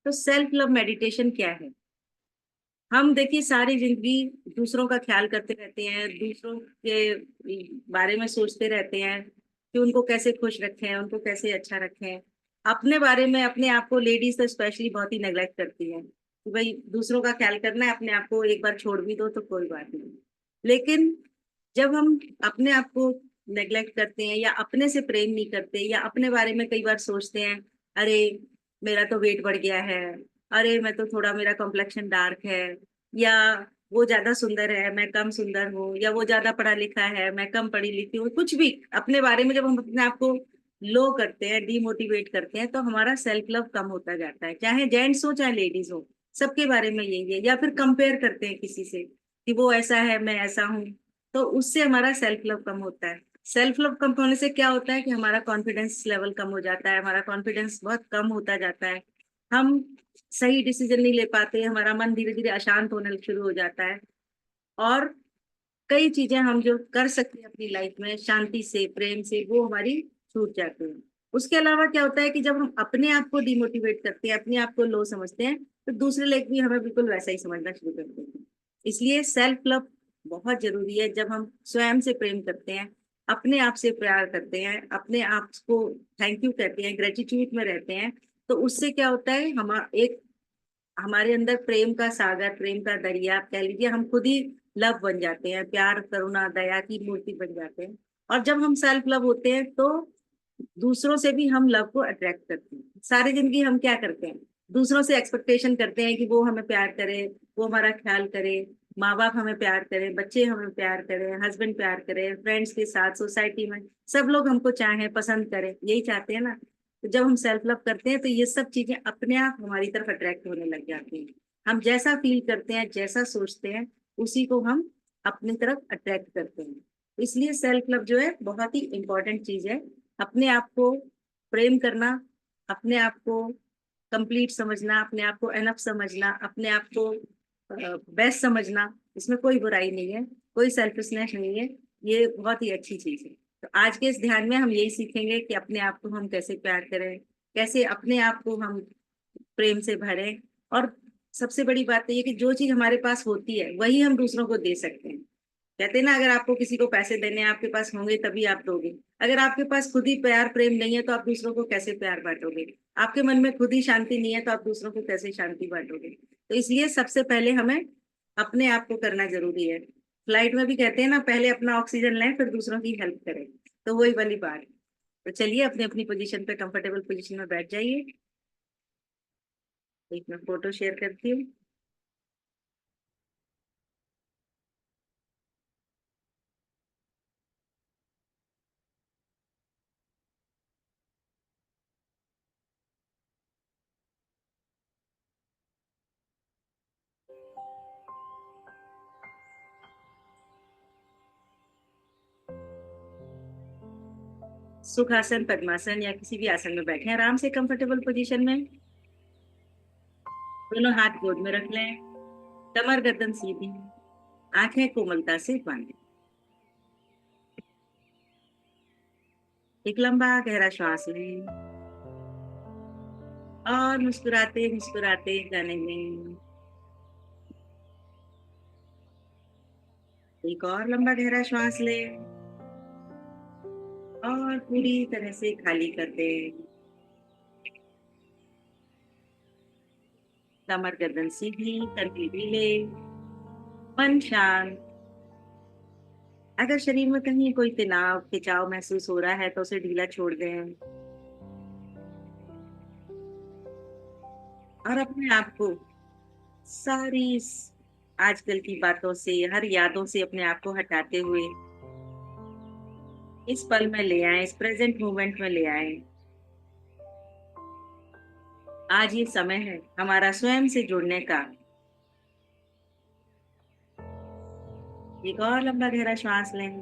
तो self love meditation क्या है? हम देखिए सारी जिंदगी दूसरों का ख्याल करते रहते हैं, दूसरों के बारे में सोचते रहते हैं कि उनको कैसे खुश रखें, उनको कैसे अच्छा रखें। अपने बारे में, अपने आप को लेडीज तो स्पेशली बहुत ही नेग्लेक्ट करती हैं कि भाई दूसरों का ख्याल करना है, अपने आप को एक बार छोड़ भी दो तो कोई बात नहीं। लेकिन जब हम अपने आप को नेग्लेक्ट करते हैं या अपने से प्रेम नहीं करते या अपने बारे में कई बार सोचते हैं, अरे मेरा तो वेट बढ़ गया है, अरे मैं तो थोड़ा, मेरा कॉम्प्लेक्शन डार्क है, या वो ज्यादा सुंदर है मैं कम सुंदर हूँ, या वो ज्यादा पढ़ा लिखा है मैं कम पढ़ी लिखी हूँ, कुछ भी अपने बारे में जब हम अपने आप को लो करते हैं, डीमोटिवेट करते हैं, तो हमारा सेल्फ लव कम होता जाता है। चाहे जेंट्स हो चाहे लेडीज हो, सबके बारे में यही है। या फिर कंपेयर करते हैं किसी से कि वो ऐसा है मैं ऐसा हूँ, तो उससे हमारा सेल्फ लव कम होता है। सेल्फ लव कम होने से क्या होता है कि हमारा कॉन्फिडेंस लेवल कम हो जाता है, हमारा कॉन्फिडेंस बहुत कम होता जाता है। हम सही डिसीजन नहीं ले पाते, हमारा मन धीरे धीरे अशांत होने शुरू हो जाता है। और कई चीजें हम जो कर सकते हैं अपनी लाइफ में शांति से, प्रेम से, वो हमारी छूट जाती है। उसके अलावा क्या होता है कि जब हम अपने आप को डिमोटिवेट करते हैं, अपने आप को लो समझते हैं, तो दूसरे लोग भी हमें बिल्कुल वैसा ही समझना शुरू करते हैं। इसलिए सेल्फ लव बहुत जरूरी है। जब हम स्वयं से प्रेम करते हैं, अपने आप से प्यार करते हैं, अपने आप को थैंक यू कहते हैं, ग्रेटिट्यूड में रहते हैं, तो उससे क्या होता है, हमारे अंदर प्रेम का सागर, प्रेम का दरिया आप कह लीजिए, हम खुद ही लव बन जाते हैं, प्यार करुणा दया की मूर्ति बन जाते हैं। और जब हम सेल्फ लव होते हैं तो दूसरों से भी हम लव को अट्रैक्ट करते हैं। सारी जिंदगी हम क्या करते हैं, दूसरों से एक्सपेक्टेशन करते हैं कि वो हमें प्यार करे, वो हमारा ख्याल करे, माँ बाप हमें प्यार करें, बच्चे हमें प्यार करें, हस्बैंड प्यार करे, फ्रेंड्स के साथ, सोसाइटी में सब लोग हमको चाहें, पसंद करें, यही चाहते हैं ना। तो जब हम सेल्फ लव करते हैं तो ये सब चीजें अपने आप हमारी तरफ अट्रैक्ट होने लग जाती हैं। हम जैसा फील करते हैं, जैसा सोचते हैं, उसी को हम अपनी तरफ अट्रैक्ट करते हैं। इसलिए सेल्फ लव जो है बहुत ही इंपॉर्टेंट चीज है। अपने आप को प्रेम करना, अपने आप को कंप्लीट समझना, अपने आप को एनफ समझना, अपने आप को बेस्ट समझना, इसमें कोई बुराई नहीं है, कोई सेल्फिशनेस नहीं है। ये बहुत ही अच्छी चीज है। तो आज के इस ध्यान में हम यही सीखेंगे कि अपने आप को हम कैसे प्यार करें, कैसे अपने आप को हम प्रेम से भरें। और सबसे बड़ी बात तो ये कि जो चीज हमारे पास होती है वही हम दूसरों को दे सकते हैं। कहते हैं ना, अगर आपको किसी को पैसे देने हैं, आपके पास होंगे तभी आप दोगे। अगर आपके पास खुद ही प्यार प्रेम नहीं है तो आप दूसरों को कैसे प्यार बांटोगे? आपके मन में खुद ही शांति नहीं है तो आप दूसरों को कैसे शांति बांटोगे? तो इसलिए सबसे पहले हमें अपने आप को करना जरूरी है। फ्लाइट में भी कहते हैं ना, पहले अपना ऑक्सीजन लें फिर दूसरों की हेल्प करें। तो वही वाली बात। तो चलिए अपनी अपनी पोजीशन पे, कंफर्टेबल पोजीशन में बैठ जाइए। एक मैं फोटो शेयर करती हूँ। सुखासन, पद्मासन या किसी भी आसन में बैठे आराम से कंफर्टेबल पोजीशन में। दोनों हाथ गोद में रख लें, कमर गर्दन सीधी, आंखें कोमलता से बंद। एक लंबा गहरा श्वास लें और मुस्कुराते मुस्कुराते जाने में। एक और लंबा गहरा श्वास लें और पूरी तरह से खाली कर दें। कमर गर्दन सीधी, कंधे ढीले, मन शांत। अगर शरीर में कहीं कोई तनाव खिंचाव महसूस हो रहा है तो उसे ढीला छोड़ दें और अपने आप को सारी आजकल की बातों से, हर यादों से अपने आप को हटाते हुए इस पल में ले आए, इस प्रेजेंट मोमेंट में ले आए। आज ये समय है हमारा स्वयं से जुड़ने का। एक और लंबा गहरा श्वास लें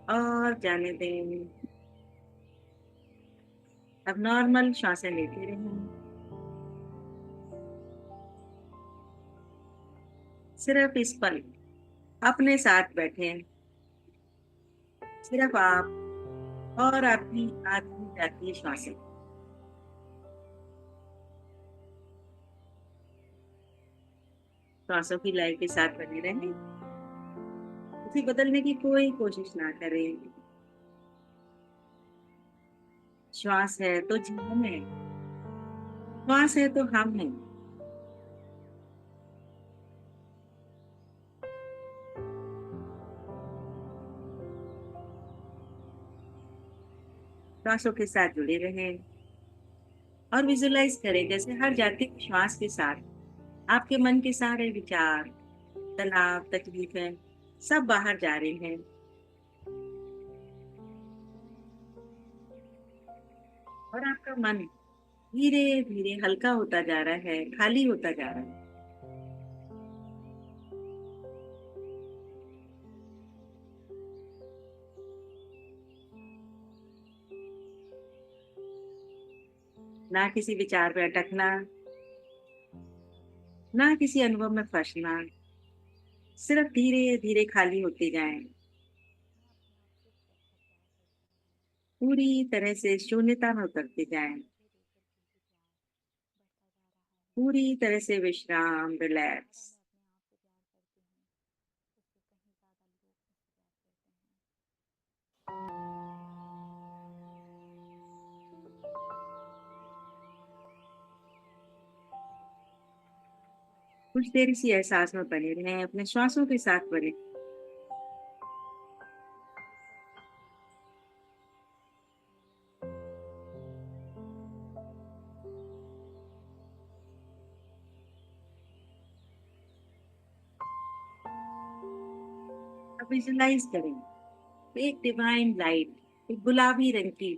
और जाने दें। अब नॉर्मल श्वासें लेते रहें। सिर्फ इस पल अपने साथ बैठे, सिर्फ आप और आपकी आती जाती श्वासें। श्वासों की लय के साथ बने रहें, उसे बदलने की कोई कोशिश ना करें। श्वास है तो जीवन है, श्वास है तो हम हैं। श्वासों के साथ जुड़े रहें और विजुलाइज करें जैसे हर जाते हुए श्वास के साथ आपके मन के सारे विचार, तनाव, तकलीफें सब बाहर जा रहे हैं और आपका मन धीरे धीरे हल्का होता जा रहा है, खाली होता जा रहा है। ना किसी विचार पे अटकना, ना किसी अनुभव में फंसना, सिर्फ धीरे धीरे खाली होते जाएं, पूरी तरह से शून्यता में उतरते जाएं, पूरी तरह से विश्राम, रिलैक्स। कुछ देर इसी एहसास में बने रहें, अपने श्वासों के साथ बने। अब विजुलाइज करें एक डिवाइन लाइट, एक गुलाबी रंग की,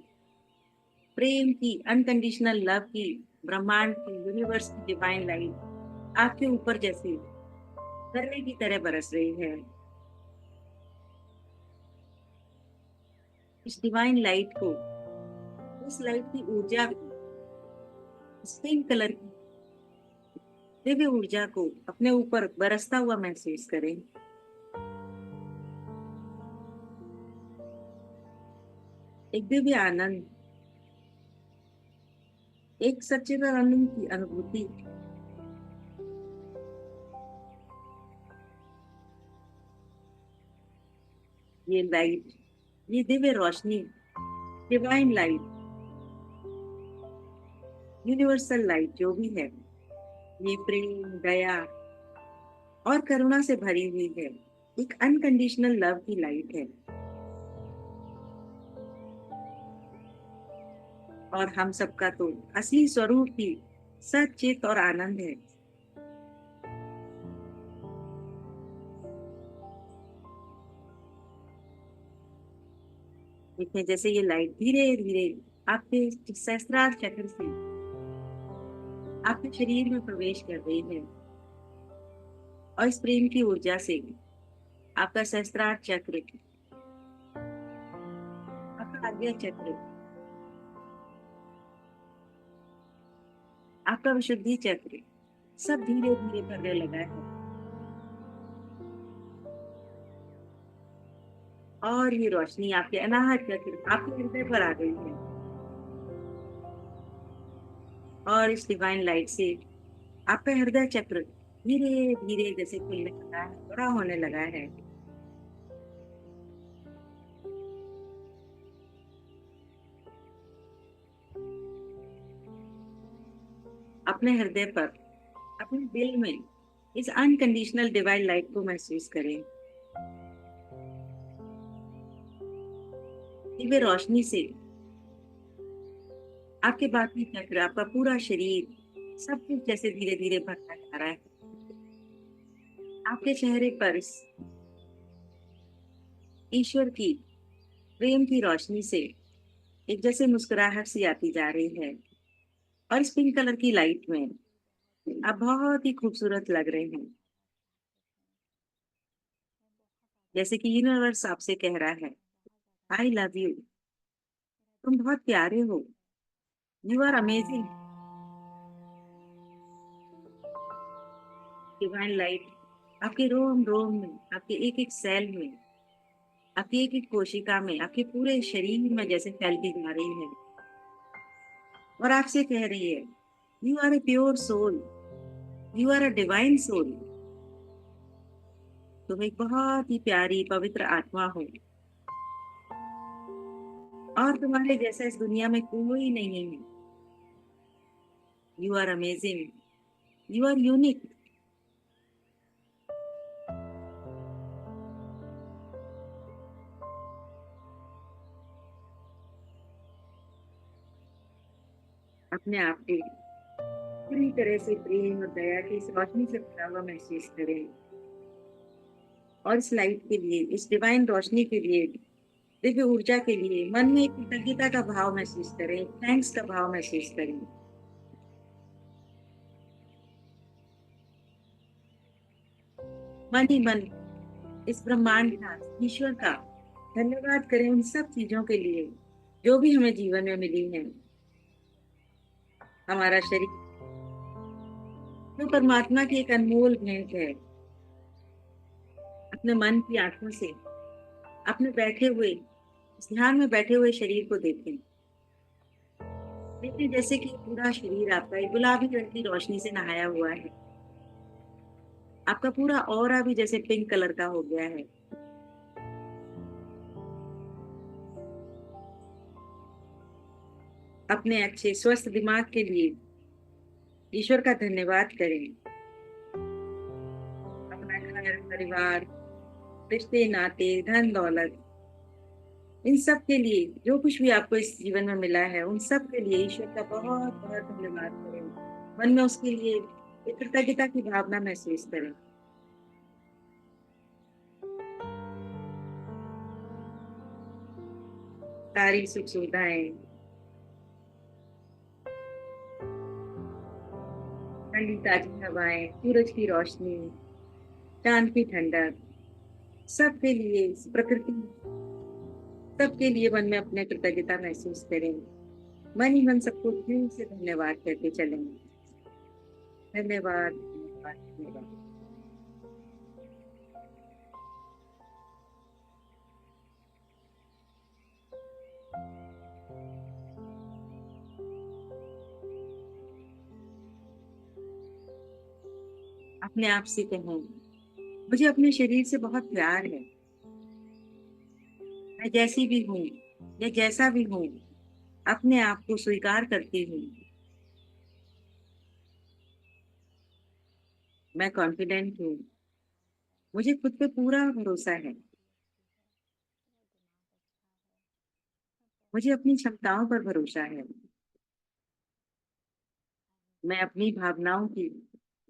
प्रेम की, अनकंडीशनल लव की, ब्रह्मांड की, यूनिवर्स की डिवाइन लाइट आपके ऊपर जैसे झरने की तरह बरस रही है। इस डिवाइन लाइट को, इस लाइट की ऊर्जा को, इस पिंक कलर की दिव्य ऊर्जा को अपने ऊपर बरसता हुआ महसूस करें। एक दिव्य आनंद, एक सच्चिदानंद की अनुभूति। ये लाइट, ये दिव्य रोशनी, डिवाइन लाइट, यूनिवर्सल लाइट जो भी है, ये प्रेम, दया और करुणा से भरी हुई है। एक अनकंडीशनल लव की लाइट है और हम सबका तो असली स्वरूप ही सचित और आनंद है। देखिए जैसे ये लाइट धीरे धीरे आपके सहस्त्रार चक्र से आपके शरीर में प्रवेश कर रही है और इस प्रेम की ऊर्जा से आपका सहस्त्रार चक्र, आपका आज्ञा चक्र, आपका विशुद्धि चक्र सब धीरे धीरे भरने लगा है और ये रोशनी आपके अनाहत चक्र, आपके हृदय पर आ गई है और इस डिवाइन लाइट से आपका हृदय चक्र धीरे धीरे जैसे खुलने लगा है, बड़ा होने लगा है। अपने हृदय पर, अपने दिल में इस अनकंडीशनल डिवाइन लाइट को महसूस करें। दिव्य रोशनी से आपके बाकी चक्र, आपका पूरा शरीर, सब कुछ जैसे धीरे धीरे भरता जा रहा है। आपके चेहरे पर इस ईश्वर की प्रेम की रोशनी से एक जैसे मुस्कुराहट सी आती जा रही है और इस पिंक कलर की लाइट में आप बहुत ही खूबसूरत लग रहे हैं। जैसे कि यूनिवर्स आपसे कह रहा है, आई लव यू, तुम बहुत प्यारे हो, you are amazing. Divine light आपके रोम रोम में, आपके एक एक सेल में, आपकी एक एक कोशिका में, आपके पूरे शरीर में जैसे फैलती जा रही है और आपसे कह रही है, you are a pure soul, you are a divine soul. तुम एक बहुत ही प्यारी पवित्र आत्मा हो और तुम्हारे जैसा इस दुनिया में कोई नहीं है। You are amazing, you are unique. अपने आप को पूरी तरह से प्रेम और दया की इस रोशनी से भरा हुआ महसूस करें और इस लाइट के लिए, इस डिवाइन रोशनी के लिए, दिव्य ऊर्जा के लिए मन में एक कृतज्ञता का भाव महसूस करें, थैंक्स का भाव महसूस करें। मन ही मन इस ब्रह्मांड का, ईश्वर का धन्यवाद करें उन सब चीजों के लिए जो भी हमें जीवन में मिली हैं। हमारा शरीर जो परमात्मा की एक अनमोल भेंट है। अपने मन की आंखों से अपने बैठे हुए, इस ध्यान में बैठे हुए शरीर को देखें। देखें जैसे कि पूरा शरीर आपका एक गुलाबी रंग की रोशनी से नहाया हुआ है। आपका पूरा ऑरा भी जैसे पिंक कलर का हो गया है। अपने अच्छे स्वस्थ दिमाग के लिए ईश्वर का धन्यवाद करें। अपना घर परिवार, रिश्ते नाते, धन दौलत, इन सब के लिए, जो कुछ भी आपको इस जीवन में मिला है उन सब के लिए ईश्वर का बहुत बहुत धन्यवाद करें। मन में उसके लिए एक कृतज्ञता की भावना महसूस करें। सारी सुख सुविधाएं, ठंडी ताजी हवाएं, सूरज की रोशनी, चांद की ठंडक, सबके लिए, इस प्रकृति, सबके लिए मन में अपने कृतज्ञता महसूस करें। मन ही मन सबको दिल से धन्यवाद करके चलेंगे। धन्यवाद, धन्यवाद, धन्यवाद। अपने आप से कहें, मुझे अपने शरीर से बहुत प्यार है। मैं जैसी भी हूँ या जैसा भी हूँ, अपने आप को स्वीकार करती हूँ। मैं कॉन्फिडेंट हूँ। मुझे खुद पे पूरा भरोसा है। मुझे अपनी क्षमताओं पर भरोसा है। मैं अपनी भावनाओं की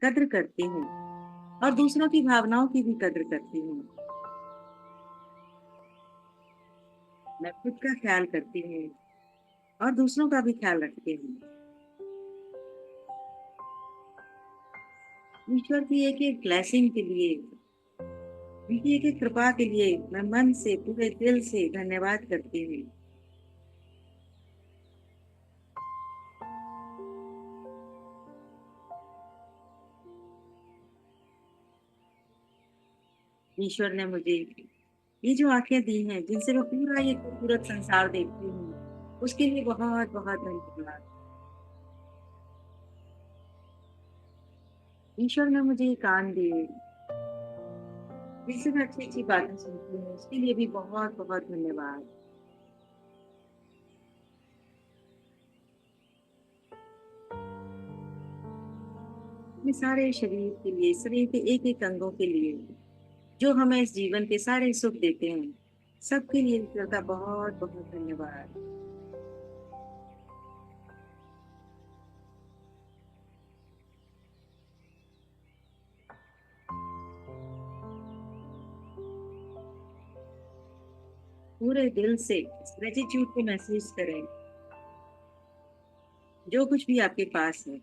कद्र करती हूँ और दूसरों की भावनाओं की भी कद्र करती हूँ। मैं खुद का ख्याल करती हूँ और दूसरों का भी ख्याल रखती हूँ। ईश्वर की एक एक ब्लेसिंग के लिए, उनकी एक एक कृपा के लिए मैं मन से, पूरे दिल से धन्यवाद करती हूँ। ईश्वर ने मुझे ये जो आंखें दी हैं, जिनसे मैं पूरा ये खूबसूरत संसार देखती हूँ, उसके लिए बहुत बहुत धन्यवाद। ईश्वर ने मुझे ये कान दिए, जिससे मैं अच्छी अच्छी बातें सुनती हूँ, उसके लिए भी बहुत बहुत धन्यवाद। अपने सारे शरीर के लिए, शरीर के एक एक अंगों के लिए, जो हमें इस जीवन के सारे सुख देते हैं, सबके लिए ईश्वर का बहुत बहुत धन्यवाद। पूरे दिल से ग्रेटिट्यूड को महसूस करें। जो कुछ भी आपके पास है,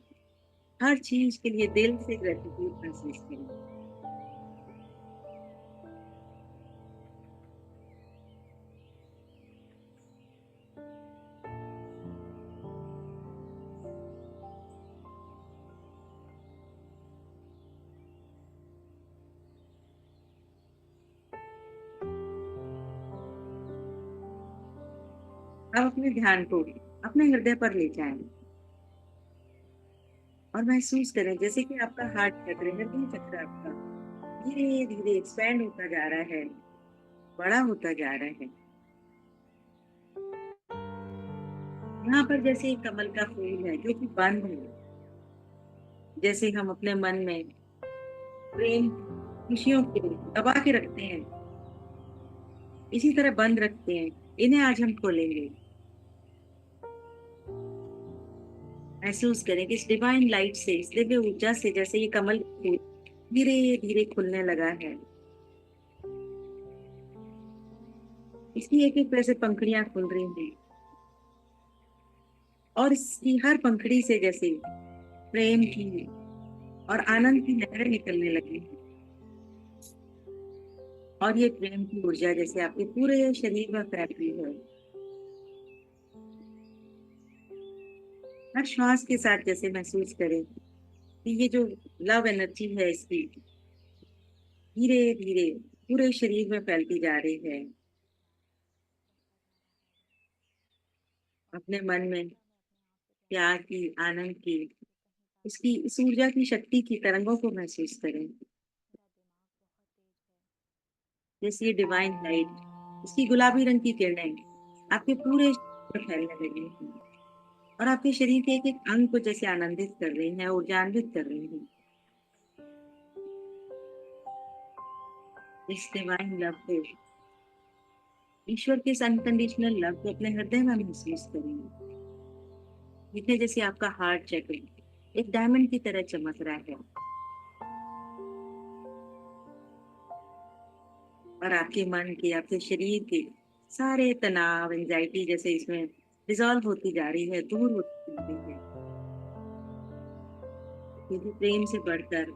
हर चीज के लिए दिल से ग्रेटिट्यूड महसूस करें। अब अपने ध्यान को अपने हृदय पर ले जाएं और महसूस करें जैसे कि आपका हार्ट चक्र, हृदय चक्र आपका धीरे धीरे एक्सपैंड होता जा रहा है, बड़ा होता जा रहा है। यहाँ पर जैसे एक कमल का फूल है जो कि बंद है, जैसे हम अपने मन में प्रेम खुशियों को दबा के रखते हैं, इसी तरह बंद रखते हैं, इन्हें आज हम खोलेंगे। महसूस करें कि इस डिवाइन लाइट से, इस दिव्य ऊर्जा से, जैसे ये कमल फूल धीरे धीरे खुलने लगा है। इसकी एक एक वैसे पंखुड़ियां खुल रही हैं और इसकी हर पंखुड़ी से जैसे प्रेम की और आनंद की लहरें निकलने लगी हैं। और ये प्रेम की ऊर्जा जैसे आपके पूरे शरीर में फैल रही है। हर श्वास के साथ जैसे महसूस करें कि ये जो लव एनर्जी है इसकी धीरे धीरे पूरे शरीर में फैलती जा रही है। अपने मन में प्यार की, आनंद की, इसकी इस ऊर्जा की शक्ति की तरंगों को महसूस करें। जैसे ये डिवाइन लाइट, इसकी गुलाबी रंग की किरणें आपके पूरे शरीर में फैलने लगी हैं और आपके शरीर के एक एक अंग को जैसे आनंदित कर रही हैं, ऊर्जान्वित कर रही हैं। इस डिवाइन लव को, ईश्वर के अनकंडीशनल लव को अपने हृदय में महसूस करें। जितने जैसे आपका हार्ट चक्र एक डायमंड की तरह चमक रहा है और आपके मन के, आपके शरीर के सारे तनाव, एंजाइटी जैसे इसमें डिजॉल्व होती जा रही है, दूर होती जा रही है। क्योंकि प्रेम से बढ़कर,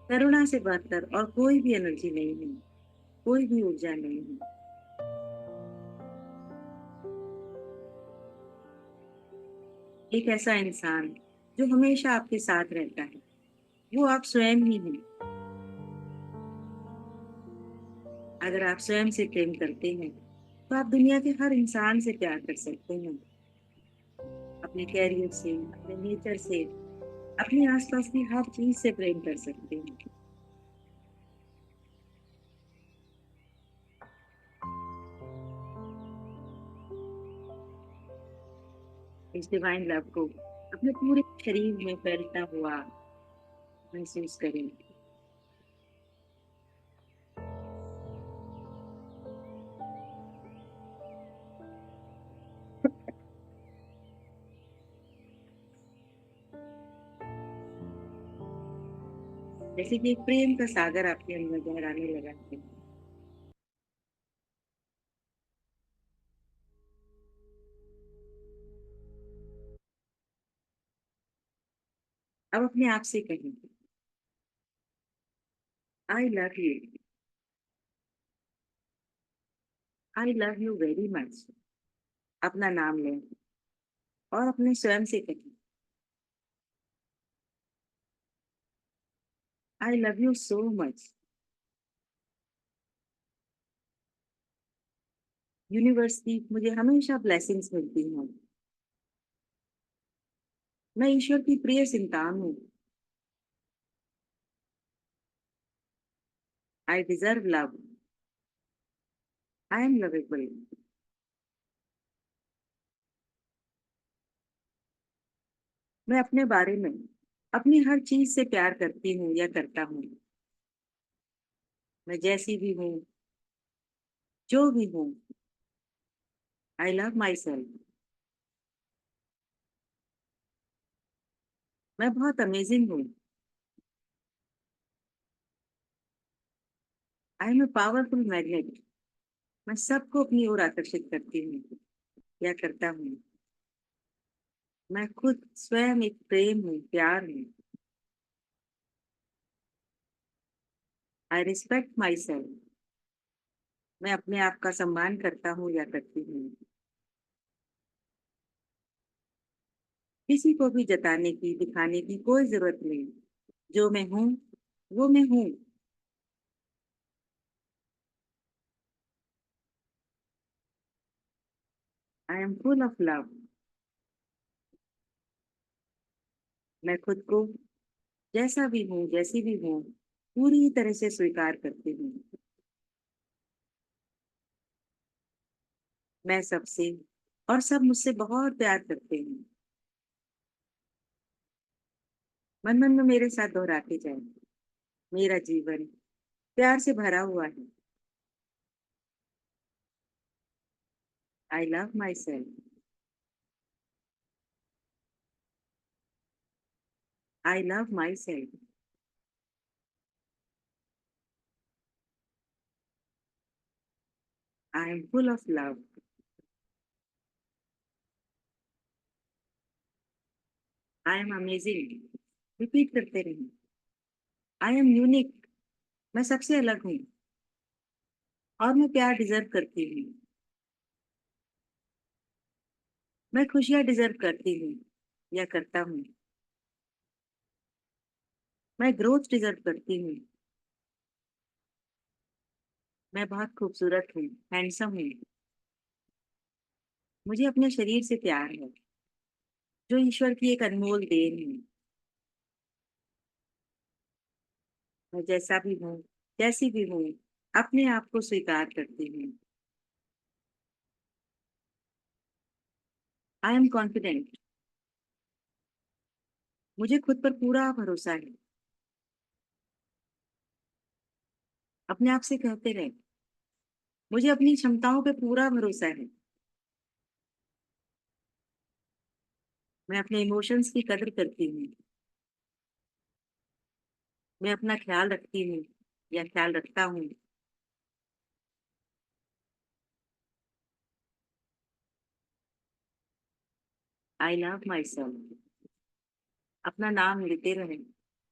करुणा से बढ़कर और कोई भी एनर्जी नहीं है, कोई भी ऊर्जा नहीं है। एक ऐसा इंसान जो हमेशा आपके साथ रहता है, वो आप स्वयं ही हैं। अगर आप स्वयं से प्रेम करते हैं तो आप दुनिया के हर इंसान से प्यार कर सकते हैं। अपने कैरियर से, अपने नेचर से, अपने आसपास की हर चीज से प्रेम कर सकते हैं। इस डिवाइन लव को अपने पूरे शरीर में फैलता हुआ महसूस करें। जैसे कि एक प्रेम का सागर आपके अंदर गहराने लगा है। अब अपने आप से कहें, I love you, I love you very much. अपना नाम लें और अपने स्वयं से कहें, I love you so much. Universe की मुझे हमेशा ब्लेसिंग्स मिलती हैं। मैं ईश्वर की प्रिय संतान हूँ। I deserve love, I am lovable. मैं अपने बारे में, अपनी हर चीज से प्यार करती हूँ या करता हूँ। मैं जैसी भी हूँ, जो भी हूँ, आई लव माई सेल्फ। मैं बहुत अमेजिंग हूँ। I am a powerful magnet. मैं सबको अपनी ओर आकर्षित करती हूँ या करता हूँ। मैं खुद स्वयं एक प्रेम हूँ, प्यार हूँ। I respect my self. मैं अपने आप का सम्मान करता हूँ या करती हूँ। किसी को भी जताने की, दिखाने की कोई जरूरत नहीं। जो मैं हूँ वो मैं हूँ। I M full of love. मैं खुद को जैसा भी हूँ, जैसी भी हूँ, पूरी तरह से स्वीकार करती हूँ। मैं सबसे और सब मुझसे बहुत प्यार करते हैं। मन मन में मेरे साथ दोहराते जाए, मेरा जीवन प्यार से भरा हुआ है। आई love my self. I love my self. I am full of love. I am amazing. Repeat करते रहें। I am unique. मैं सबसे अलग हूँ और मैं प्यार डिजर्व करती हूँ। मैं खुशियाँ डिजर्व करती हूँ या करता हूँ। मैं ग्रोथ डिजर्व करती हूँ। मैं बहुत खूबसूरत हूँ, हैंडसम हूँ। मुझे अपने शरीर से प्यार है, जो ईश्वर की एक अनमोल देन है। मैं जैसा भी हूँ, जैसी भी हूँ, अपने आप को स्वीकार करती हूँ। I am confident. मुझे खुद पर पूरा भरोसा है। अपने आप से कहते रहे, मुझे अपनी क्षमताओं पे पूरा भरोसा है। मैं अपने इमोशंस की कदर करती हूँ। मैं अपना ख्याल रखती हूँ या ख्याल रखता हूँ। I love myself. अपना नाम लेते रहें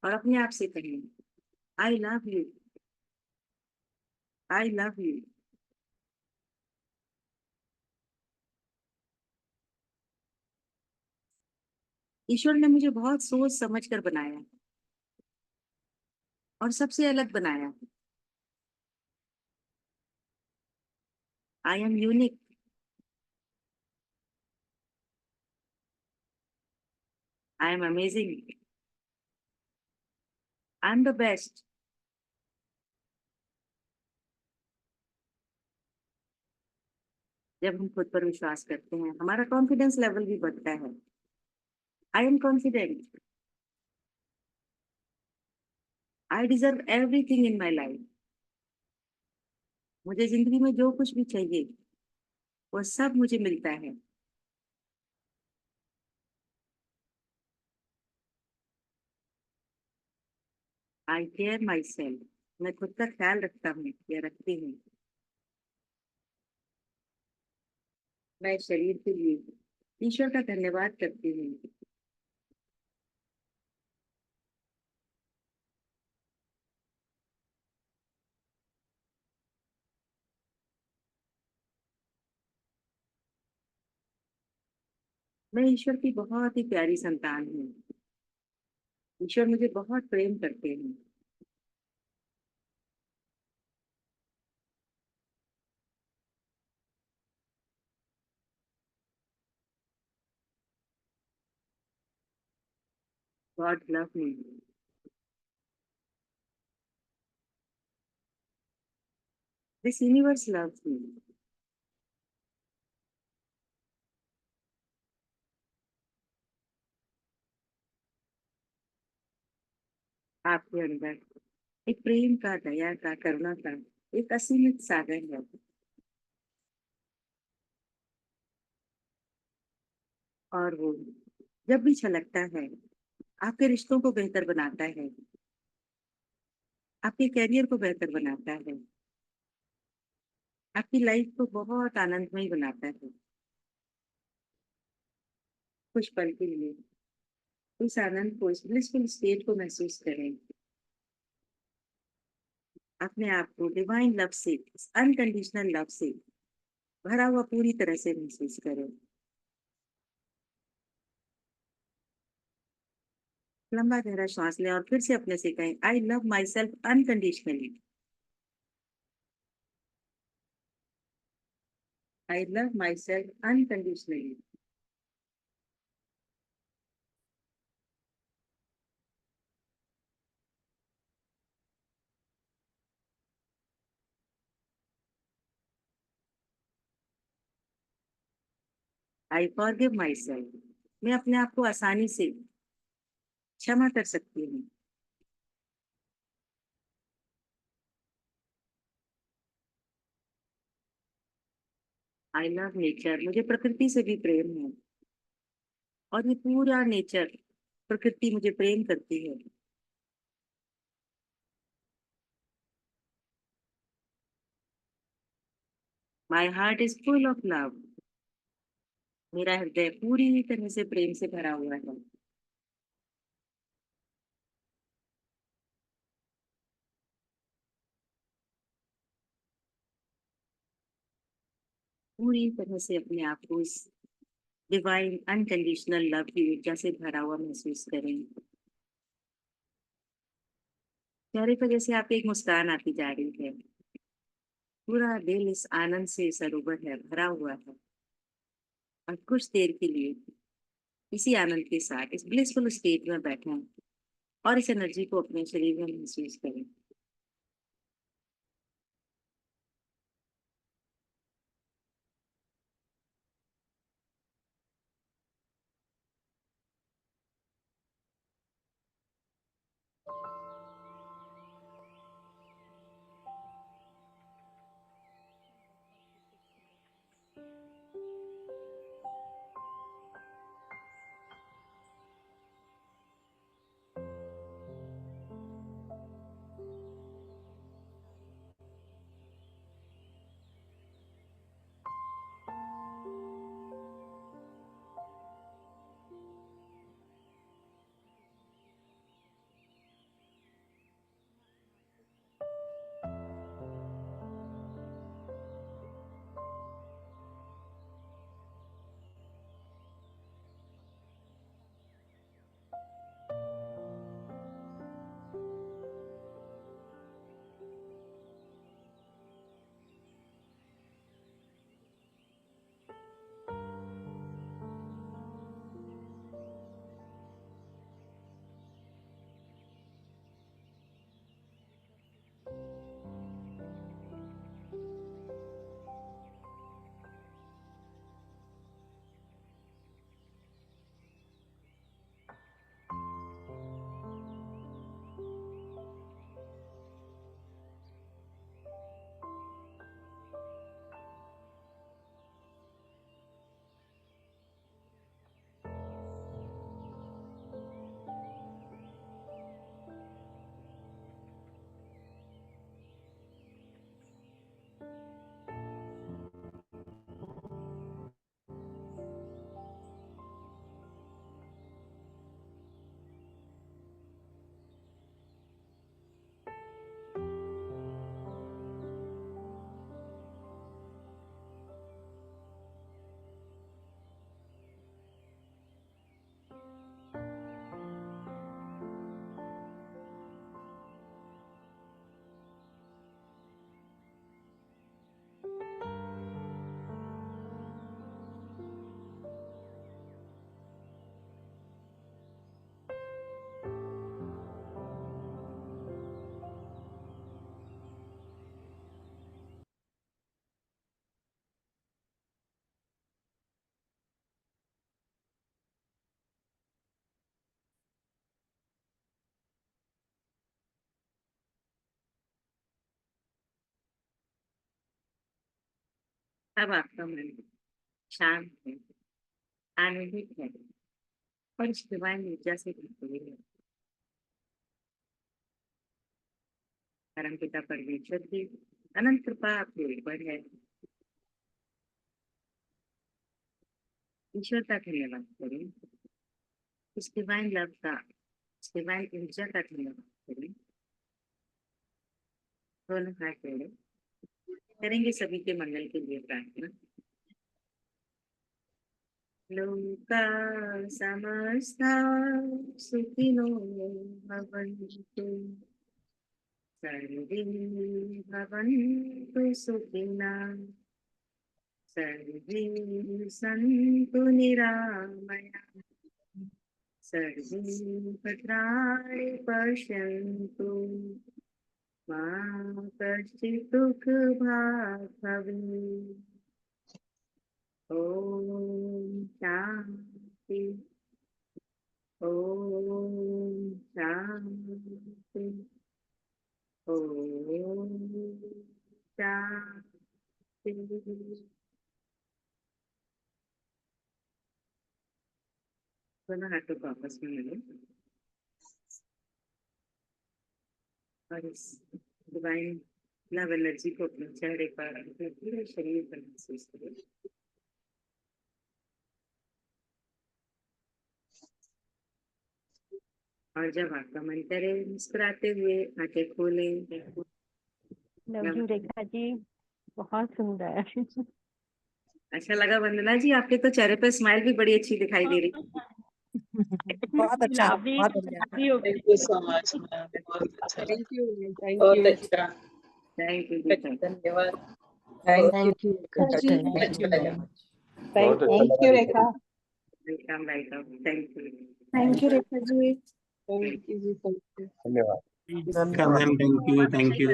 और अपने आप से कहें, I love you. I love you. ईश्वर ने मुझे बहुत सोच समझ कर बनाया और सबसे अलग बनाया। I am unique. I am amazing. I am the best. जब हम खुद पर विश्वास करते हैं, हमारा कॉन्फिडेंस लेवल भी बढ़ता है। I am confident. I deserve everything in my life. मुझे जिंदगी में जो कुछ भी चाहिए, वो सब मुझे मिलता है। आई केयर माई सेल्फ। मैं खुद का ख्याल रखता हूँ या रखती हूँ। मैं शरीर के लिए ईश्वर का धन्यवाद करती हूँ। मैं ईश्वर की बहुत ही प्यारी संतान हूँ। ईश्वर मुझे बहुत प्रेम करते हैं। God love me. This universe loves me. आपके अंदर एक प्रेम का, दया का, करुणा का एक असीमित सागर है। और वो जब भी छलकता है, आपके रिश्तों को बेहतर बनाता है, आपके करियर को बेहतर बनाता है, आपकी लाइफ को बहुत आनंदमय बनाता है। कुछ पल के लिए उस आनंद को, इस ब्लिसफुल स्टेट को महसूस करें। अपने आप को डिवाइन लव से, अनकंडीशनल लव से भरा हुआ पूरी तरह से महसूस करें। लंबा गहरा श्वास लें और फिर से अपने से कहें, I love my self unconditionally. I love my self unconditionally. I forgive my self. मैं अपने आप को आसानी से क्षमा कर सकती हूँ। I love nature. मुझे प्रकृति से भी प्रेम है, और ये पूरा नेचर, प्रकृति मुझे प्रेम करती है। My heart is full of love. मेरा हृदय पूरी तरह से प्रेम से भरा हुआ है। पूरी तरह से अपने आप को इस डिवाइन अनकंडीशनल लव की ऊर्जा से भरा हुआ महसूस करें। चेहरे पर जैसे आपकी एक मुस्कान आती जा रही है। पूरा दिल इस आनंद से सरोवर है, भरा हुआ है। और कुछ देर के लिए इसी आनंद के साथ इस ब्लिसफुल स्टेट में बैठें और इस एनर्जी को अपने शरीर में महसूस करें। अब आपका मन शांत है, आनंदित है, और इस डिवाइन ऊर्जा से भरपूर है। परमपिता परमेश्वर की अनंत कृपा आपके ऊपर है। ईश्वर का धन्यवाद करें। इस डिवाइन लव का, इस डिवाइन ऊर्जा का धन्यवाद करें। दोनों हाथ जोड़े, करेंगे सभी के मंगल के लिए प्रार्थना। लोका समस्ता सुखिनो भवन्तु, सर्वे भवन्तु सुखिनः, सर्वे सन्तु निरामया, सर्वे भद्राणि पश्यन्तु, मा कश्चित् दुःखभाग् भवेत्। ॐ दोनों हाथों को आपस में मिले और इस डिवाइन लव एनर्जी को अपने चेहरे पर, अपने पूरे शरीर पर महसूस करें। और जब आपका मन करे मुस्कुराते हुए आंखें खोलें। लव यू रेखा जी, बहुत सुंदर। अच्छा लगा वंदना जी, आपके तो चेहरे पे स्माइल भी बड़ी अच्छी दिखाई दे रही। बहुत अच्छा, गुलाबी बहुत बढ़िया। गुलाबी हो thank you so much ma'am, बहुत अच्छा थैंक लगा, यू, थैंक बहुत यू, अच्छा, थैंक यू जी, थैंक धन्यवाद, thank you, thank you Rekha ji, बहुत थैंक अच्छा यू लगा। Very much. Thank you Rekha, welcome welcome, thank you. Thank you Rekha ji. Thank you ji, thank you. धन्यवाद। Ma'am, thank you, thank you.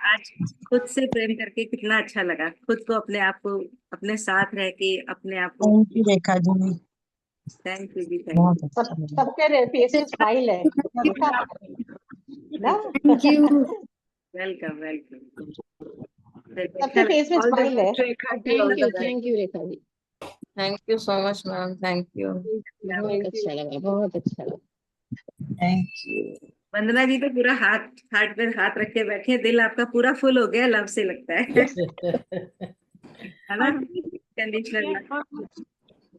आज खुद से प्रेम करके कितना अच्छा लगा, खुद को अपने आप को अपने साथ रह के अपने आप को। Thank you Rekha ji, thank you ji, thank बहुत अच्छा लगा। सबके फेस में स्माइल है देखा ना। Thank you. You. Welcome welcome. सबके फेस में स्माइल है। Thank you Rekha ji. Thank you so much ma'am, thank you, बहुत अच्छा लगा, बहुत अच्छा लगा। Thank you. वंदना जी तो पूरा हाथ हाथ पे हाथ रख के बैठे हैं, दिल आपका पूरा फुल हो गया लव से लगता है ना? कंडीशनल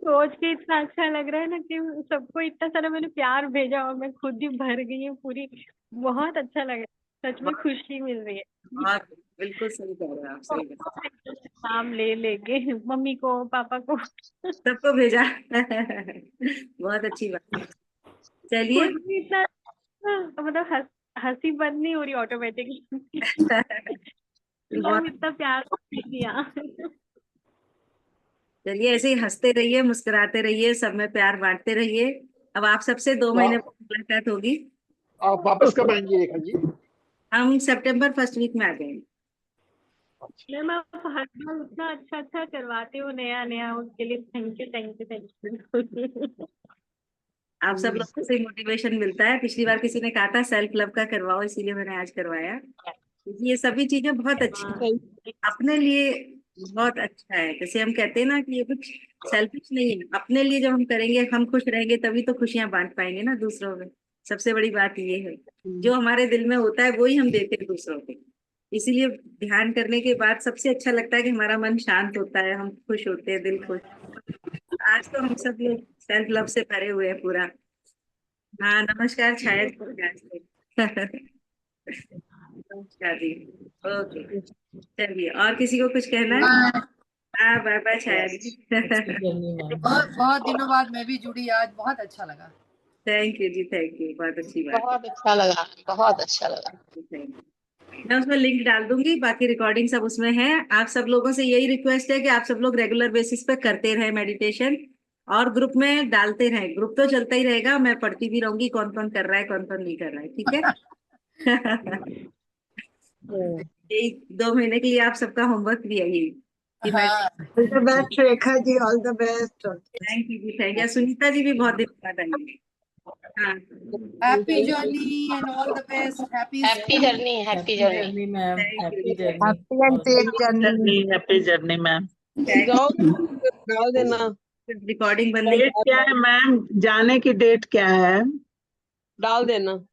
सोच के इतना अच्छा लग रहा है ना कि सबको इतना सारा मैंने प्यार भेजा और मैं खुद ही भर गई हूँ पूरी। बहुत अच्छा लग रहा है, सच में खुशी मिल रही है। और बिल्कुल सही कह रहे हो आप, सही कह रहे हो। नाम ले लेके मम्मी को पापा को सबको भेजा। बहुत अच्छी बात है। चलिए। खुद भी इतना मतलब हंसी बंद नहीं हो रही ऑटोमेटिकली। बहुत इतना प्यार दिया। चलिए, ऐसे ही हंसते रहिए, मुस्कुराते रहिए, सब में प्यार बांटते रहिए। अब आप सबसे 2 महीने बाद मुलाकात होगी। आप वापस कब आएंगी रेखा जी? हम सितंबर फर्स्ट वीक में आ जाएंगे। मैम आप हर बार इतना अच्छा अच्छा करवाते हो नया नया, उसके लिए thank you thank you thank you. आप सब लोगों से मोटिवेशन मिलता है। पिछली बार किसी ने कहा था सेल्फ लव का करवाओ, इसीलिए मैंने आज करवाया। ये सभी चीजें बहुत अच्छी हैं। अपने लिए बहुत अच्छा है। जैसे हम कहते हैं ना कि ये कुछ सेल्फिश नहीं है, अपने लिए जब हम करेंगे, हम खुश रहेंगे तभी तो खुशियां बांट पाएंगे ना दूसरों में। सबसे बड़ी बात ये है, जो हमारे दिल में होता है वही हम देते हैं दूसरों को। इसीलिए ध्यान करने के बाद सबसे अच्छा लगता है कि हमारा मन शांत होता है, हम खुश होते हैं, दिल खुश। आज तो हम सब लोग सेल्फ लव से भरे हुए हैं पूरा। हाँ नमस्कार छाया जी। नमस्कार जी। ओके, चलिए और किसी को कुछ कहना है? हाँ बाय बाय छाया जी। बहुत बहुत दिनों बाद मैं भी जुड़ी आज, बहुत अच्छा लगा। Thank you ji, thank you, बहुत अच्छी बात बहुत अच्छा लगा, बहुत अच्छा लगा। है। मैं उसमें लिंक डाल दूंगी, बाकी रिकॉर्डिंग सब उसमें है। आप सब लोगों से यही रिक्वेस्ट है कि आप सब लोग रेगुलर बेसिस पे करते रहे मेडिटेशन, और ग्रुप में डालते रहे। ग्रुप तो चलता ही रहेगा, मैं पढ़ती भी रहूंगी कौन कौन कर रहा है कौन कौन नहीं कर रहा है, ठीक है? यही 2 महीने के लिए आप सबका होमवर्क भी है यही कि मैं। All the best Rekha ji, all the best. Thank you ji, thank you. Sunita ji भी बहुत दिन बाद आई है। हाँ happy journey and all the best. Happy journey, happy journey ma'am, thank you happy ji, journey, happy and safe journey. Happy journey ma'am. डाल देना, recording बंद डेट क्या है मैम, जाने की डेट क्या है? डाल देना।